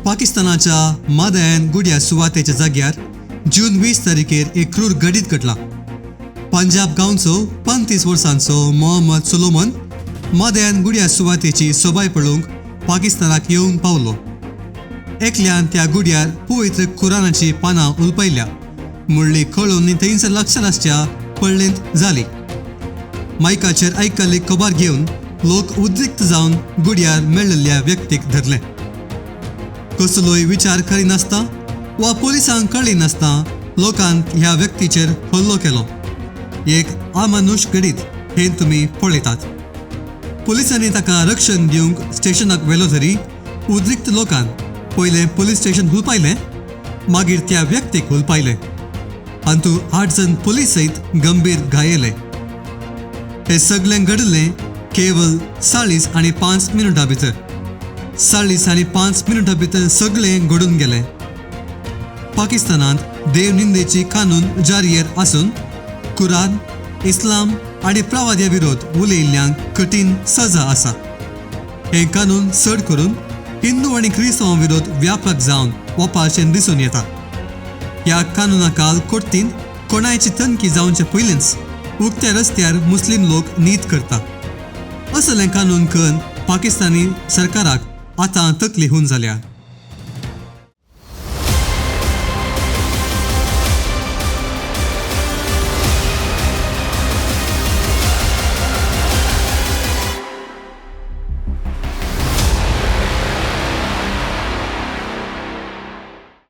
पाकिस्तानाच्या मादयान गुड्या सुवातेच्या जाग्यार जून 20 तारखेर एक क्रूर घडीत घडला. पंजाब गांवचो 35 वर्सांचो मोहम्मद सोलोमन मादयान गुड्या सुवातेची सोबाय पळोवंक पाकिस्तानाक येवन पावलो. एकल्यान त्या गुड्यार पवित्र कुरानाची पानां उलपयल्या. मुरळी कळून थंयसर लक्षणाच्या पडलेंत जाली. मायकाचेर आयकल्ली खबर घेवन लोक उद्रिक्त जावन गुड्यार मेळिल्ल्या व्यक्तीक धरले. कसलोय विचार करिनासता वा पुलिसांक कळ्ळी नासता लोकांन ह्या व्यक्तीचेर हल्लो केलो. एक अमानुष घडीत हे तुमी पळयतात. पुलिसांनी ताका रक्षण दिवंक स्टेशनाक व्हेलो तरी उद्रिक्त लोकांन पयलें पुलीस स्टेशन हुलपायलें, मागीर त्या व्यक्तीक हुलपायलें. हातूंत 8 जण पुलीस सयत गंभीर घायेले. हे सगळें घडलें केवळ 40 आनी 5 मिनटां भितर. 40 आनी 5 मिनटां भितर सगळें घडून गेलें. पाकिस्तानांत देवनिंदेची कानून जारीर आसून कुरान, इस्लाम आनी प्रवाद्या विरोध उलयिल्ल्यांक कठीण सजा आसा. हे कानून चड करून हिंदू आनी क्रिस्तांवां विरोध व्यापक जावन वपाचें दिसून येता. ह्या कानुना काल कोर्टीन कोणायची तनकी जावचे पयलींच उक्त्या रस्त्यार मुस्लिम लोक नीत करता. असलें कानून करून पाकिस्तानी सरकाराक आतां तकली होवन जाल्या.